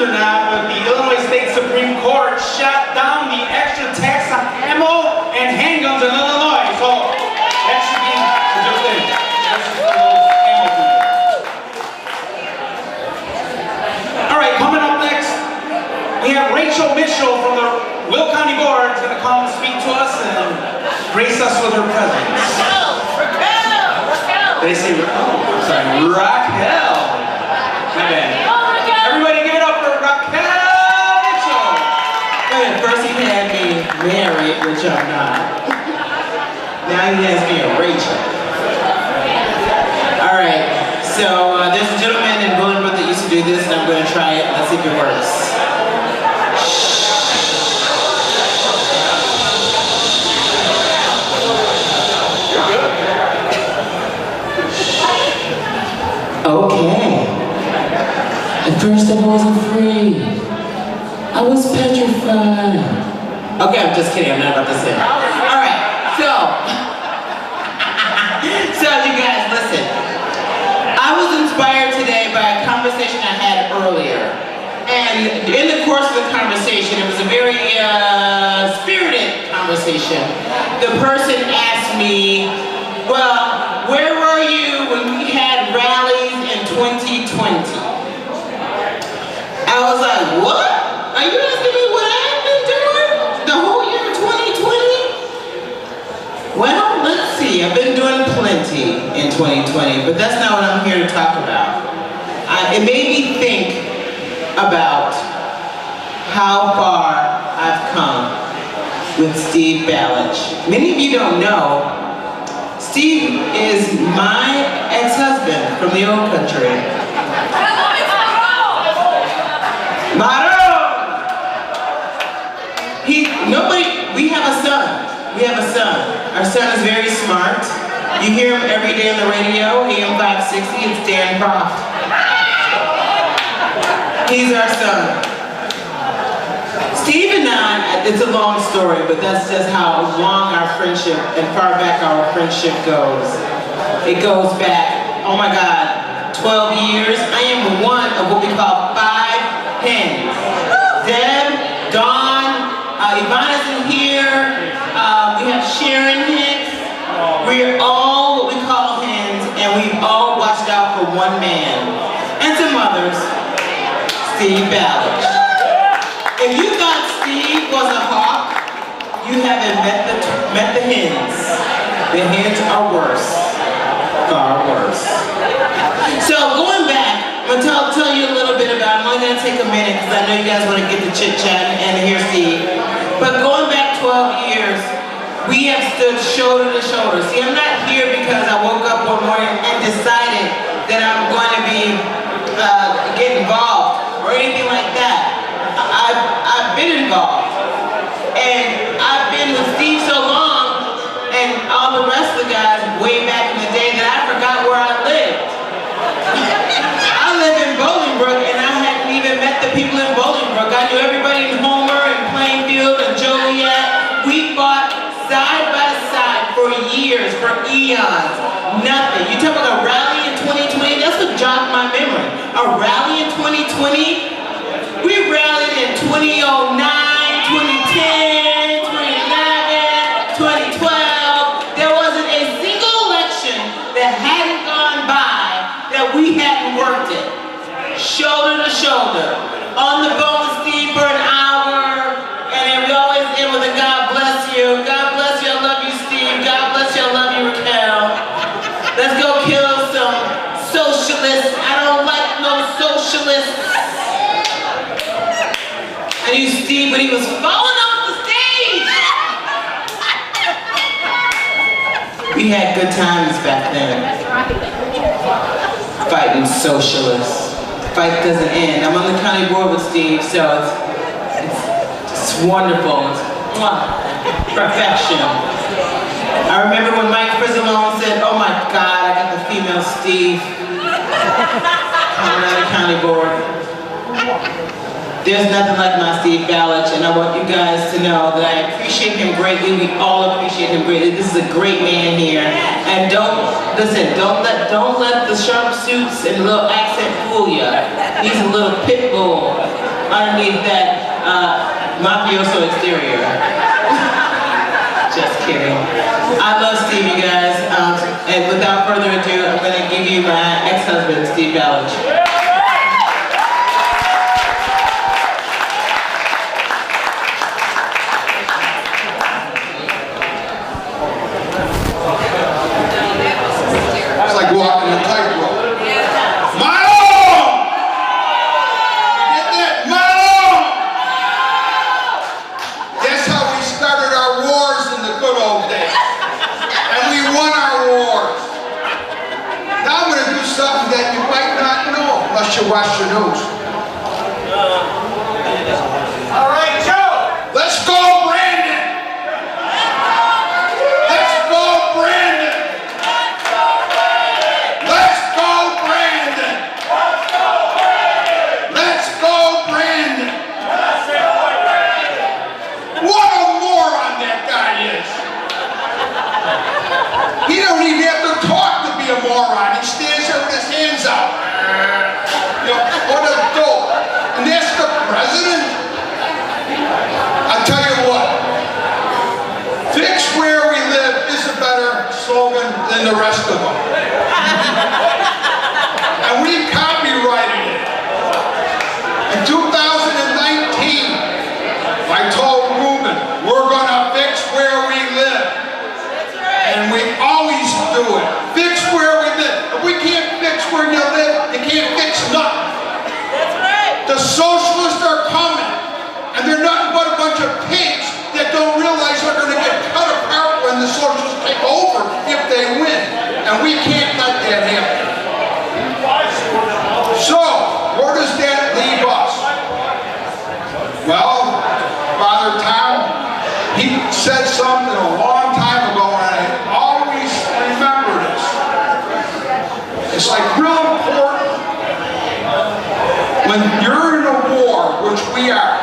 or not, but the Illinois State Supreme Court shot down the extra tax on ammo and handguns in Illinois. So that should be a good thing. That's just for those ammo people. All right, coming up next, we have Rachel Mitchell from the Will County Board is going to come and speak to us and grace us with her presence. They say, oh, sorry, Raquel. My bad. Everybody give it up for Raquel Mitchell. Wait, first he had me married, which I'm not. Now he has me a Rachel. Alright, so there's a gentleman in Bolingbrook that used to do this, and I'm going to try it. Let's see if it works. Okay. At first I wasn't afraid. I was petrified. Okay, I'm just kidding. I'm not about to say that. Alright, so you guys, listen. I was inspired today by a conversation I had earlier. And in the course of the conversation, it was a very spirited conversation. The person asked me, well, where were you when we had rallies in 2020? I was like, what? Are you asking me what I've been doing the whole year of 2020? Well, let's see. I've been doing plenty in 2020, but that's not what I'm here to talk about. It made me think about how far I've come with Steve Balich. Many of you don't know, Steve is my ex-husband from the old country. We have a son. Our son is very smart. You hear him every day on the radio, AM 560, it's Dan Croft. He's our son. Steve and I, it's a long story, but that's just how long our friendship and far back our friendship goes. It goes back, oh my God, 12 years. I am one of what we call 5 hens. Deb, Dawn, Ivana's in here, we have Sharon Hicks. We're all what we call hens, and we've all watched out for one man. And some others, Steve Balich. If you thought Steve was a hawk, you haven't met the hens. The hens are worse, far worse. So going back, I'm gonna tell you a little bit about, I'm only gonna take a minute because I know you guys want to get the chit chat and hear Steve. But going back 12 years, we have stood shoulder to shoulder. See, I'm not here because I woke up one morning and decided that I'm going to be get involved or anything like that. I've been involved, and I've been with Steve so long, and all the rest of the guys way back in the day that I forgot where I lived. I live in Bolingbrook, and I hadn't even met the people in Bolingbrook. I knew everybody in Homer and Plainfield and Joliet. We fought side by side for years, for eons. Nothing. You talk about a rally in 2020, that's what jogged my memory. A rally in 2020? We rallied in 2009, 2010, 2011, 2012. There wasn't a single election that hadn't gone by that we hadn't worked it. Shoulder to shoulder. On the phone with Steve for an hour, and then we always end with a God bless you. God bless you, I love you, Steve. God bless you, I love you, Raquel. Let's go kill some socialists. I don't like no socialists. I knew Steve when he was falling off the stage. We had good times back then. Fighting socialists. The fight doesn't end. I'm on the county board with Steve, so it's wonderful. It's perfection. I remember when Mike Frizzalone said, oh my God, I got the female Steve coming out of the county board. There's nothing like my Steve Balich, and I want you guys to know that I appreciate him greatly. We all appreciate him greatly. This is a great man here. And don't let the sharp suits and the little accent fool you. He's a little pit bull underneath that mafioso exterior. Just kidding. I love Steve, you guys. And without further ado, I'm going to give you my ex-husband, Steve Balich. It's like walking a tightrope. Something that you might not know unless you wash your nose. All right, Joe. Let's go, Brandon. Let's go, Brandon. Let's go, Brandon. Let's go, Brandon. What a moron that guy is. He don't even have to talk to be a moron. He stands there with his hands out. You know, what a dope. And that's the president? I'll tell you what. Fix where we live is a better slogan than the rest of them. And we copyrighted it. In 2019, I told Ruben, we're going to fix where we live. And we always do it. Fix where we live. If we can't fix where you live, you can't fix nothing. That's right. The socialists are coming. And they're nothing but a bunch of pigs that don't realize they're going to get cut apart when the socialists take over if they win. And we can't let that happen. So, where does that leave us? Well, Father Tom, he said something a long time ago, and I always remember this. It's like real important. When you're in a war, which we are,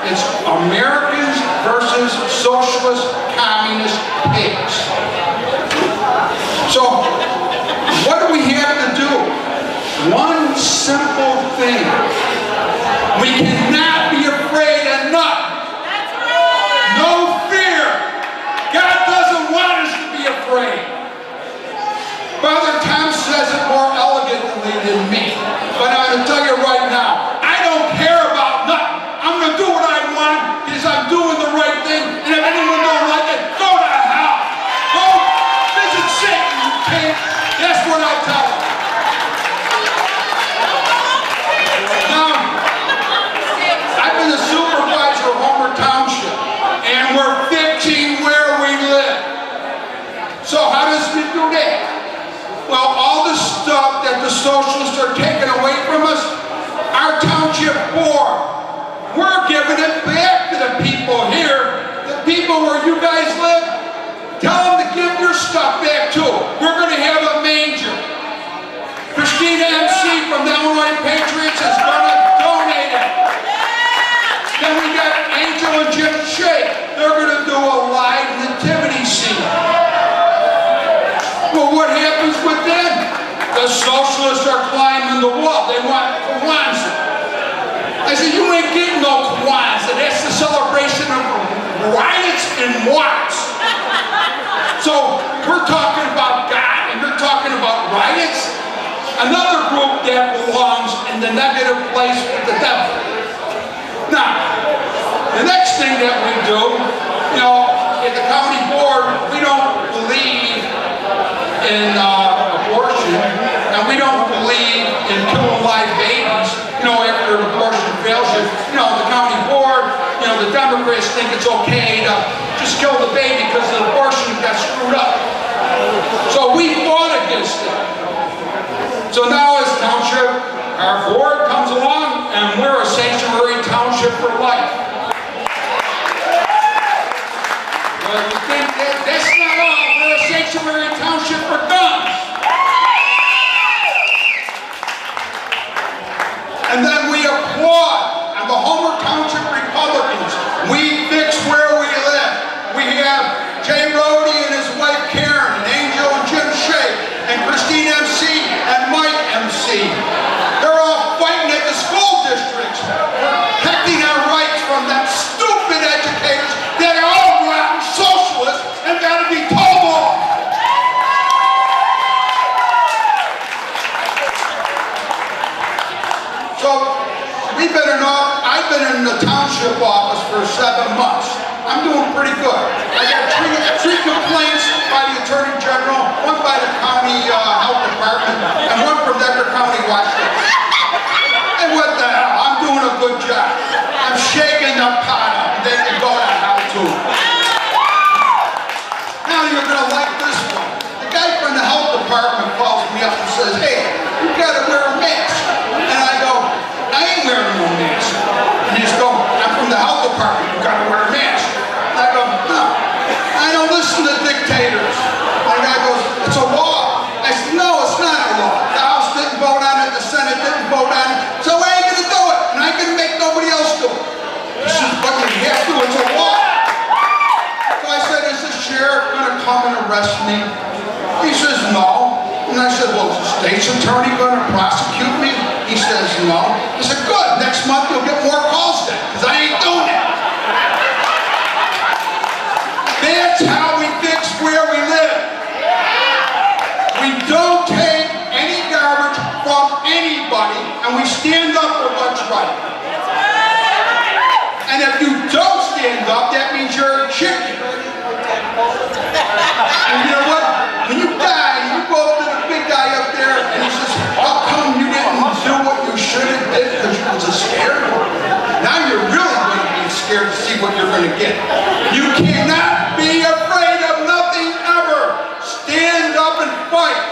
it's Americans versus socialist, communist pigs. So, what do we have to do? One simple thing. We cannot be afraid of nothing. No fear. God doesn't want us to be afraid. Father Tom says it more elegantly than me. But I'm going to tell you right now, I don't care about nothing. I'm going to do what I want because I'm doing the right thing. And if anyone don't like it, go to hell. Go visit Satan, you pig. That's what I'll tell them. Now, I've been the supervisor of Homer Township, and we're fixing where we live. So how does we do that? Well, all the stuff that the socialists are taking away from us, our township board, we're giving it back to the people here, the people where you guys live. Tell them to give your stuff back too. We're going to have a manger. Christina MC from the Illinois Patriots is going to donate it. Then we got Angel and Jim Shea. They're going to do a live nativity scene. Well, what happens with them? The socialists are climbing the wall. They want Kwanzaa. I said, you ain't getting no Kwanzaa. That's the celebration of riots and wars. So we're talking about God and you're talking about riots. Another group that belongs in the negative place with the devil. Now, the next thing that we do, you know, at the county board, we don't believe in abortion, and we don't believe in killing live babies, you know, after abortion fails you. You know, the county board, you know, the Democrats think it's okay to just kill the baby because the abortion got screwed up. So we fought against it. So now as township, our board comes along, and we're a sanctuary township for life. Well, you think that's not all, we're a sanctuary township for guns. And then we applaud, and the Homer Township Republicans, we fix where we live. We have Jay Rhodey and his wife Karen, and Angel and Jim Shea, and Christine MC, and Mike MC. They're all fighting at the So I've been in the township office for 7 months. I'm doing pretty good. I got three complaints by the Attorney General, one by the County Health Department, and one from Decker County Watchdog. And what the hell? I'm doing a good job. I'm shaking the pot up. They can go to hell too. Now you're going to like this one. The guy from the Health Department calls me up and says, hey, you got to wear a mask. And I go, I ain't wearing no mask. And he's going, I'm from the Health Department. You got to wear a mask. And I go, no. I don't listen to dictators. And the guy goes, it's a law. I said, no, it's not a law. The House didn't vote on it. The Senate didn't vote on it. So I ain't going to do it. And I can make nobody else do it. He says, but you have to. It's a law. So I said, is the sheriff going to come and arrest me? He says, no. And I said, well, is the state's attorney going to prosecute me? He says, no. I said, good. Next month you'll get more calls then, because I ain't doing it. That's how we fix where we live. We don't take any garbage from anybody, and we stand up for what's right. And if you don't stand up, that means you're a chicken. And you know what? When you die, you go up to the big guy up there, and he says, how come you didn't do what you should have did because you was scared? Now you're really going to be scared to see what you're going to get. You cannot be afraid of nothing ever. Stand up and fight.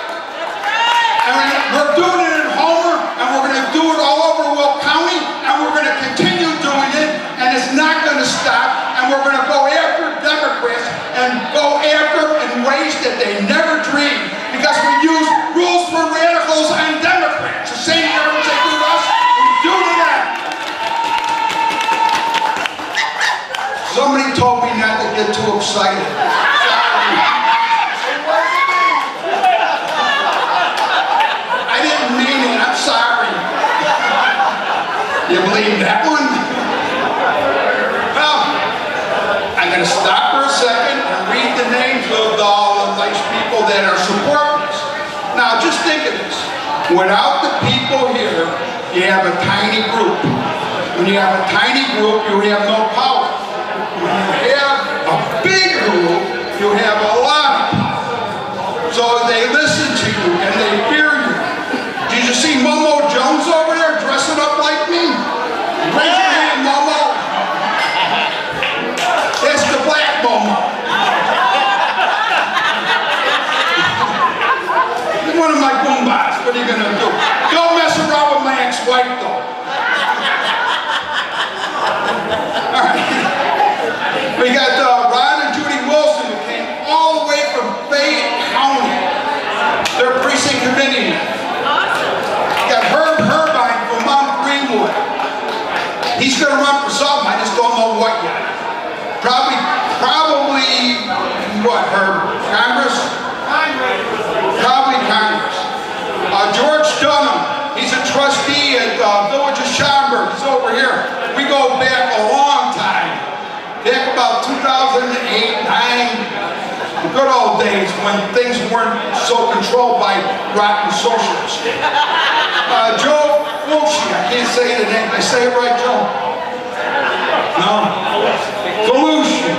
And we're doing it in Homer, and we're going to do it all over Will County, and we're going to continue doing it, and it's not going to stop, and we're going to go after Democrats and go after in ways that they never dreamed, because we use rules for radicals and Democrats. The same garbage they do to us, we do to them. Somebody told me not to get too excited. I didn't mean it. I'm sorry. You believe that one? Well, I'm going to stop for a second and read the names of all the nice people that are supporting us. Now, just think of this. Without the people here, you have a tiny group. When you have a tiny group, you have no power. When you have a big group, you have a lot of power. So they listen to you and they fear you. Did you see Momo Jones over there dressing up like me? Raise your hand, Momo. That's the black Momo. He's one of my goombas. What are you going to do? Don't mess around with my ex-wife, though. All right. We got Ron and Judy Wilson, who came all the way from Fayette County. They're precinct committee. Got Herb Herbine from Mount Greenwood. He's going to run for something. I just don't know what yet. Probably, what, Herb? Congress? Probably Congress. George Dunham, he's a trustee at Village of Schaumburg. He's over here. We go back a long time. Back about 2008, 9, the good old days when things weren't so controlled by rotten socialists. Joe Fulci, I can't say the name. Did I say it right, Joe? No? Solution.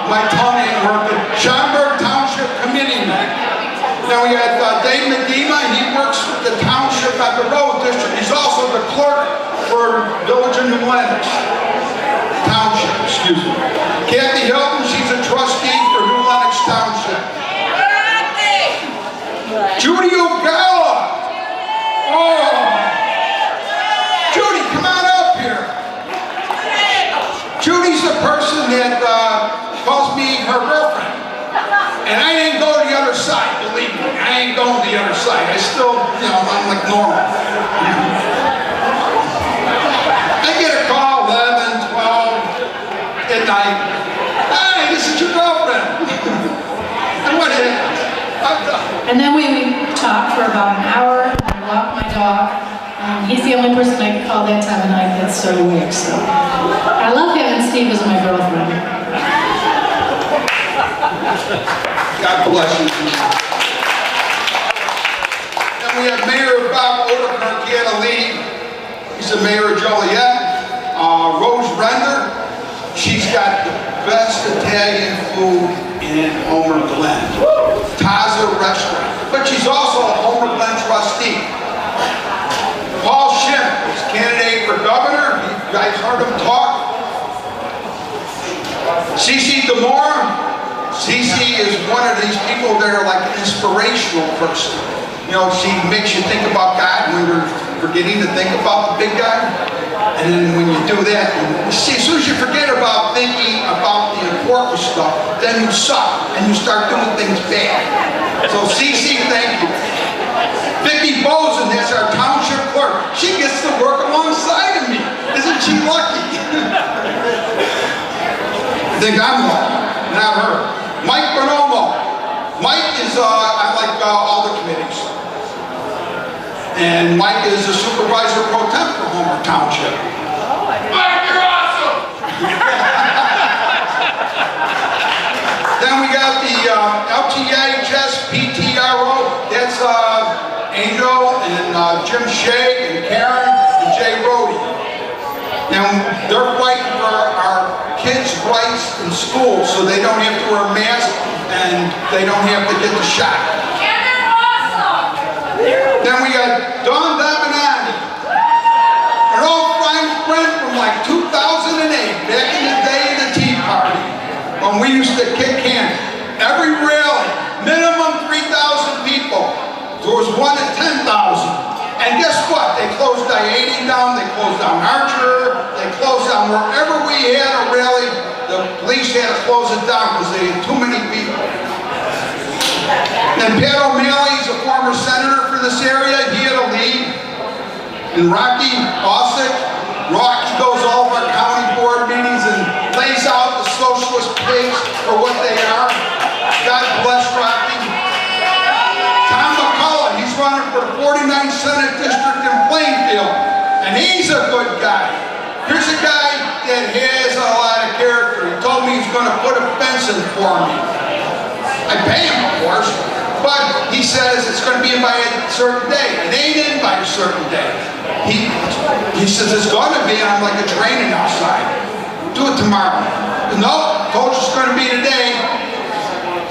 My tongue ain't working. Schaumburg Township Committeeman. Now we had Dave Medema, he works with the township at the road district. He's also the clerk for Village of New Lenox Township, excuse me. Kathy Hilton, she's a trustee for New Lenox Township. Judy O'Gala. Oh. Judy, come on up here. Judy's the person that calls me her girlfriend. And I ain't go to the other side, believe me. I ain't going to the other side. I still, I'm like normal. I get a call 11, 12 at night. Hi, this is your girlfriend. And what happened? And then we talk for about an hour, and I walk my dog. He's the only person I can call that time of night that's so awake. So I love having Steve as my girlfriend. God bless you. And we have Mayor Bob She's the mayor of Joliet. Rose Render, she's got the best Italian food in Homer Glen. Taza Restaurant. But she's also a Homer Glen trustee. Paul Schimm is candidate for governor. You guys heard him talk. Cece DeMora. Cece is one of these people that are like an inspirational person. You know, she makes you think about God when you're forgetting to think about the big guy. And then when you do that, see, as soon as you forget about thinking about the important stuff, then you suck and you start doing things bad. So Cece, thank you. Vicki Bozen, that's our township clerk. She gets to work alongside of me. Isn't she lucky? I think I'm lucky, not her. Mike Bonomo. Mike is I like all the committees. And Mike is the supervisor pro temp for Homer Township. Mike, you're awesome! Then we got the LTHS PTRO. That's Angel and Jim Shea and Karen and Jay Rhodey. Now they're fighting for our kids' rights in school so they don't have to wear masks and they don't have to get the shot. Then we got Don Davenani, an old friend from like 2008, back in the day of the Tea Party, when we used to kick cans. Every rally, minimum 3,000 people. There was one at 10,000. And guess what? They closed I-80 down, they closed down Archer, they closed down wherever we had a rally, the police had to close it down because they had too many people. And Pat O'Malley is a former senator for this area. He had a lead. And Rocky Osick. Rocky goes to all of our county board meetings and lays out the socialist pigs for what they are. God bless Rocky. Tom McCullough, he's running for the 49th Senate District in Plainfield. And he's a good guy. Here's a guy that has a lot of character. He told me he's going to put a fence in for me. I pay him, of course, but he says it's going to be in by a certain day. It ain't in by a certain day. He says it's going to be, and I'm like, it's raining outside. Do it tomorrow. No, told you it's going to be today.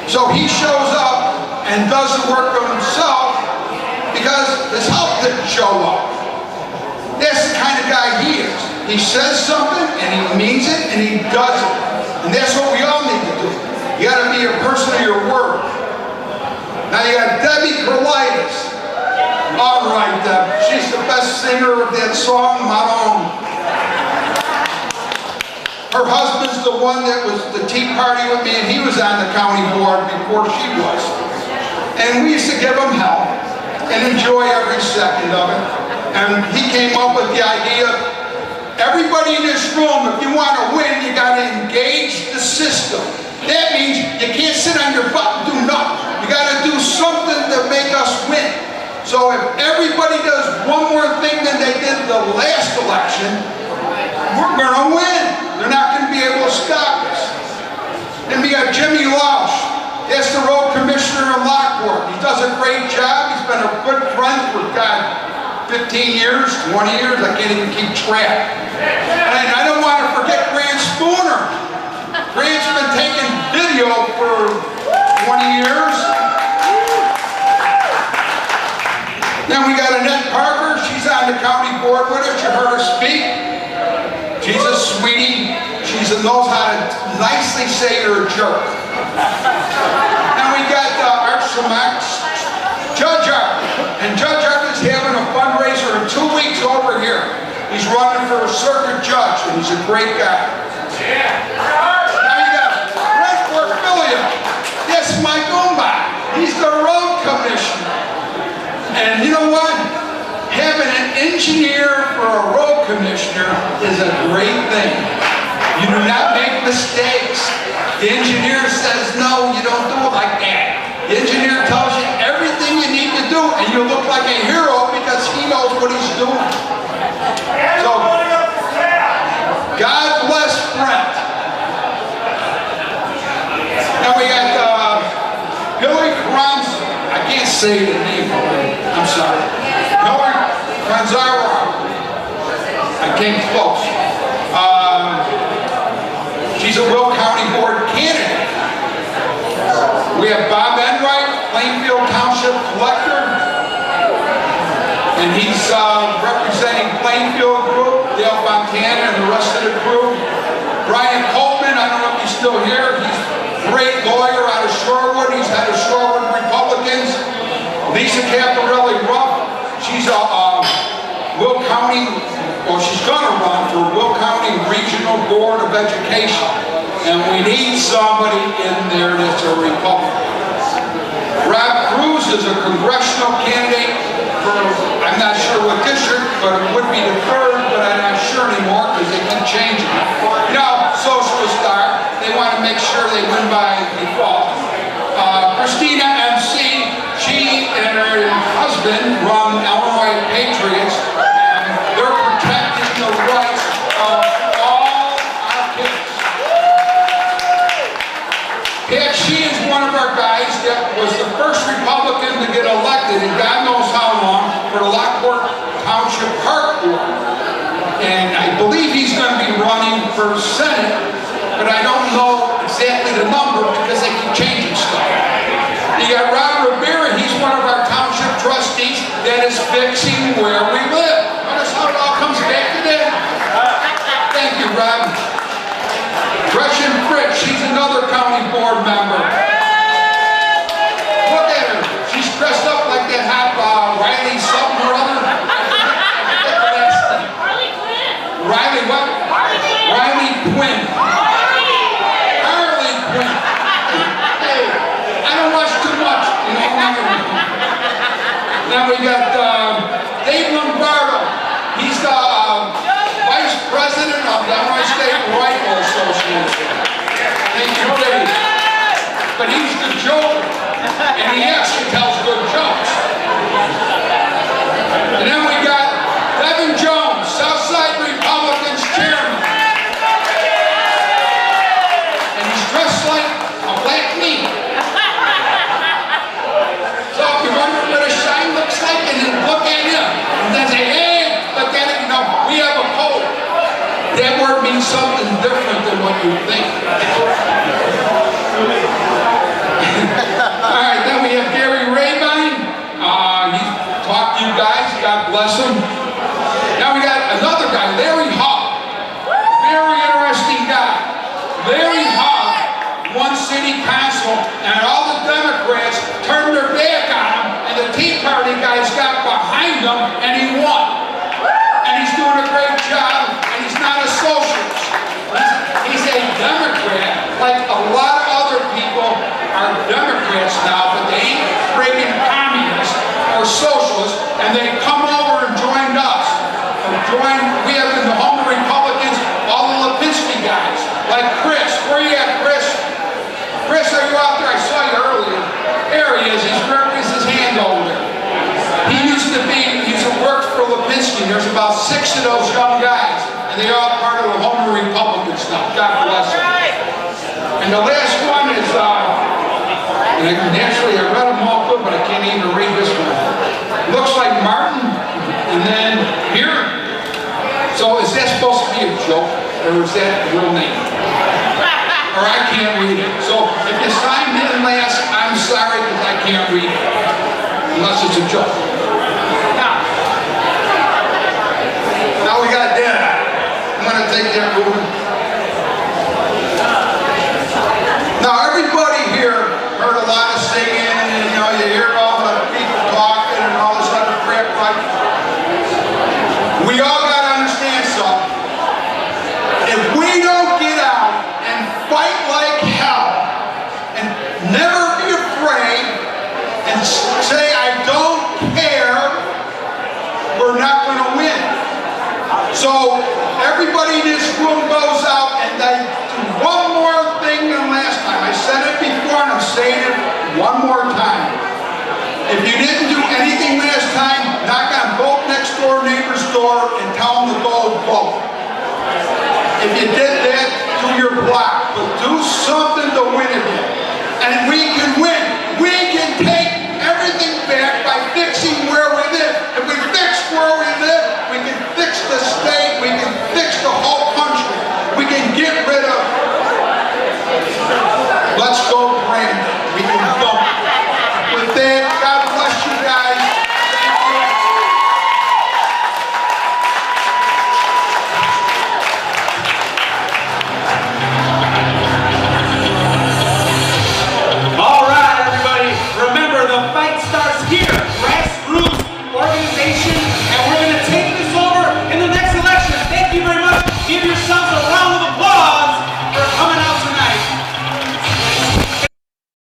So he shows up and does the work of himself because his health didn't show up. That's the kind of guy he is. He says something, and he means it, and he does it. And that's what we all need to do. You got to be a person of your word. Now you got Debbie Carlitis. All right, Deb. She's the best singer of that song, Maron. Her husband's the one that was the Tea Party with me, and he was on the county board before she was. And we used to give him help and enjoy every second of it. And he came up with the idea, everybody in this room, if you want to win, you got to engage the system. That means you can't sit on your butt and do nothing. You got to do something to make us win. So if everybody does one more thing than they did the last election, we're going to win. They're not going to be able to stop us. Then we got Jimmy Lausch. That's the road commissioner in Lockport. He does a great job. He's been a good friend for, God, 15 years, 20 years. I can't even keep track. And I don't want to forget Grant Spooner. Grant's been taking video for 20 years. Then we got Annette Parker. She's on the county board with us. You heard her speak. She's a sweetie. She knows how to nicely say you're a jerk. And we got Judge Art. And Judge Art is having a fundraiser in 2 weeks over here. He's running for a circuit judge, and he's a great guy. Yes, Mike Umba. He's the road commissioner. And you know what? Having an engineer for a road commissioner is a great thing. You do not make mistakes. The engineer says, no, you don't do it like that. The engineer tells you everything you need to do, and you look like a hero because he knows what he's doing. So, God bless Brent. Now we got Hillary Kranz. I can't say the name. I'm sorry. Hillary Kranzara. came close. She's a Will County Board candidate. We have Bob Enright, Plainfield Township Collector, and he's representing Plainfield Group, Dale Fontana, and the rest of the group. Brian Coleman, I don't know if he's still here. He's a great lawyer out of Shorewood. He's head of Shorewood Republicans. Lisa Caparelli-Rupp, she's a Will County, well, she's going to run for Will County Regional Board of Education. And we need somebody in there that's a Republican. Rob Cruz is a congressional candidate for, I'm not sure what district, but it would be the 3rd, but I'm not sure anymore because they keep changing it. You know, socialists are, they want to make sure they win by default. Christina MC, she and her husband run Illinois Patriots, and they're protecting the rights of all our kids. Pat Sheehan's one of our guys that was the first Republican to get elected in God knows how long for the Lockport Township Park Board. And I believe he's going to be running for Senate, but I don't know exactly the number because they keep changing stuff. You got Rob Rivera, he's one of our township trustees that is fixing where we live. Notice how it all comes back to that? Thank you, Rob. Gretchen Fritz, she's another county board member. Look at her. She's dressed up like that hot Riley something or other. Harley Quinn. Riley what? Riley Quinn. Harley Quinn. Hey, I don't watch too much, you know. Now we got Dave Lombardo. He's the Vice President of the Illinois State Rifle Association. Thank you, Dave. But he's the joker, and he actually tells good jokes. And then we got Devin Jones, Southside Republicans chairman. And he's dressed like a black meat. So if you wonder what a shine looks like, and then look at him, and then say, hey, look at it, you know, we have a code. That word means something different than what you think. All right, then we have Gary Rabine. He talked to you guys, God bless him. Now we got another guy, Larry Hogg. Very interesting guy. Larry Hogg won city council, and all the Democrats turned their back on him, and the Tea Party guys got behind him, and he won. And he's doing a great job, and he's not a socialist. He's a Democrat, like a lot of other people are Democrats now, but they ain't friggin' communists or socialists, and they come over and joined us. We have in the home Republicans all the Lipinski guys, like Chris. Where you at, Chris? Chris, are you out there? I saw you earlier. There he is. He's raised his hand over there. He used to work for Lipinski. There's about 6 of those young guys, and they are part of the home Republican stuff. God bless them. And the last one is, and naturally I read them all good, but I can't even read this one. Looks like Martin, and then here. So is that supposed to be a joke, or is that a real name? Or I can't read it. So if you sign in last, I'm sorry because I can't read it, unless it's a joke. Now we got that. I'm going to take that moving. Now everybody here heard a lot of singing, and you know, you hear all the people talking and all this other crap, right? We all got to understand something. If we don't get out and fight like hell and never be afraid and say, I don't care, we're not going to win. So everybody in this room goes out and they do one more thing than last time. I said it before and I'm saying it one more time. If you didn't do anything last time, knock on both next door neighbor's door and tell them to go vote. If you did that, do your block, but do something to win again. And we can win.